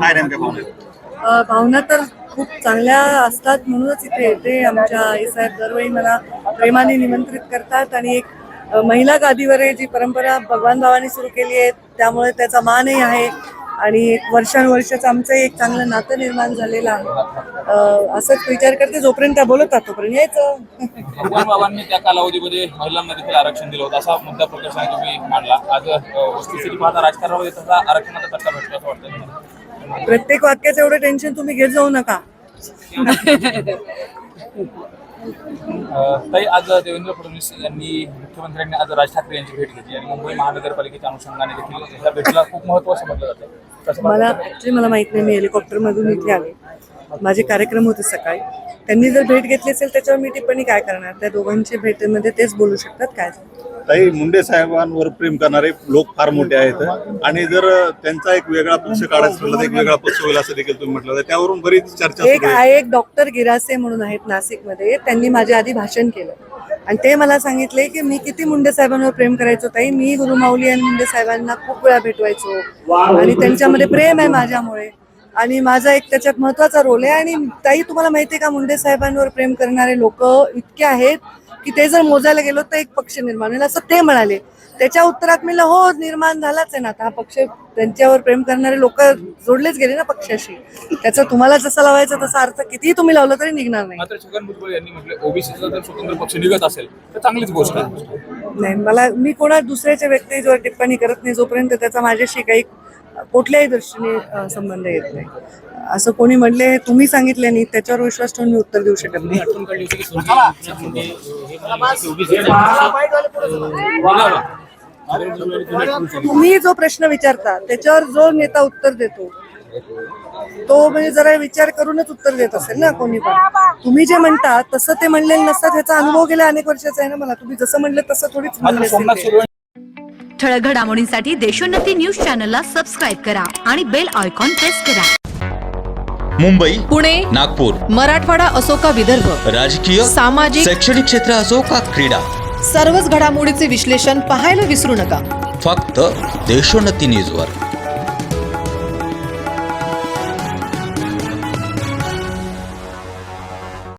काय नेमक्या भावना? भावना तर खूप चांगल्या असतात, म्हणूनच इथे येते. आमच्या आईसाहेब दरवेळी मला प्रेमाने निमंत्रित करतात आणि एक महिला गादीवर जी परंपरा भगवान बाबांनी सुरू केली आहे त्यामुळे त्याचा मानही आहे आणि एक वर्षानुवर्षाचं आमचं एक चांगलं नातं निर्माण झालेलं आहे. असंच विचार करते, जोपर्यंत त्या बोलत राहतो तोपर्यंत यायचं. भगवान बाबांनी त्या कालावधीमध्ये महिलांना देखील आरक्षण दिलं होतं असा मुद्दा प्रकर्षाने तुम्ही मांडला. आज वस्तुस्थिती पाहता राजकारणामध्ये तसा आरक्षणाचा धक्का भेटतो असं वाटतं? प्रत्येक वाक्याचं एवढं टेन्शन तुम्ही घेत जाऊ नका. ताई, आज देवेंद्र फडणवीस यांनी मुख्यमंत्र्यांनी आज राज ठाकरे यांची भेट घेतली आणि मुंबई महानगरपालिकेच्या अनुषंगाने देखील या भेटीला खूप महत्त्व समजलं जातं. मला माहित नाही, मी हेलिकॉप्टरमधून इथे आले, माझे कार्यक्रम होते सकाळी. त्यांनी जर भेट घेतली असेल त्याच्यावर मी टिप्पणी काय करणार? त्या दोघांच्या भेटीमध्ये तेच बोलू शकतात. काय ताई, मुंडे साहेबांवर प्रेम करणारे लोक फार मोठे आहेत आणि जर त्यांचा एक वेगळा पक्ष काढायचा ठरला तर एक वेगळा पक्ष होईल असं देखील तुम्ही म्हटलं. त्यावरून बरीच चर्चा एक डॉक्टर गिरासे म्हणून आहेत नाशिकमध्ये, त्यांनी माझ्या आधी भाषण केलं आणि ते मला सांगितले की मी किती मुंडे साहेबांवर प्रेम करायचो ताई. मी गुरुमाऊली आणि मुंडे साहेबांना खूप वेळा भेटवायचो आणि त्यांच्यामध्ये प्रेम आहे माझ्यामुळे आणि माझा एक त्याच्यात महत्वाचा रोल आहे. आणि ताई, तुम्हाला माहिती आहे का, मुंडे साहेबांवर प्रेम करणारे लोक इतके आहेत की ते जर मोजायला गेलो तर एक पक्ष निर्माण होईल असं ते म्हणाले. त्याच्या उत्तरात मी हो, निर्माण झालाच आहे ना आता हा पक्ष. त्यांच्यावर प्रेम करणारे लोक जोडलेच गेले ना पक्षाशी. त्याचा तुम्हाला जसा लावायचा तसा अर्थ कितीही तुम्ही लावलं तरी निघणार नाही. मात्र छगन भुजबळ यांनी म्हटलं ओबीसीचा जर स्वतंत्र पक्ष निघत असेल तर चांगलीच गोष्ट आहे. नाही, मी कोणा दुसऱ्याच्या व्यक्तीवर टिप्पणी करत नाही जोपर्यंत त्याचा माझ्याशी काही कुठल्याही दृष्टीने संबंध येत नाही. असं कोणी म्हणले, तुम्ही सांगितले नाही, त्याच्यावर विश्वास ठेवून मी उत्तर देऊ शकत नाही. तुम्ही जो प्रश्न विचारता त्याच्यावर जो नेता उत्तर देतो तो म्हणजे जरा विचार करूनच उत्तर देत असेल ना कोणी पण. तुम्ही जे म्हणता तसं ते म्हणलेलं नसतात, ह्याचा अनुभव गेल्या अनेक वर्षाचा आहे ना मला. तुम्ही जसं म्हणलं तसं थोडीच म्हणले. ठळक घडामोडींसाठी देशोन्नती न्यूज चॅनलला सबस्क्राईब करा आणि बेल आयकॉन प्रेस करा. मुंबई, पुणे, नागपूर, मराठवाडा असो का विदर्भ, राजकीय, सामाजिक, शैक्षणिक क्षेत्र असो का क्रीडा, सर्वच घडामोडीचे विश्लेषण पाहायला विसरू नका. फक्त देशोन्नती न्यूजवर.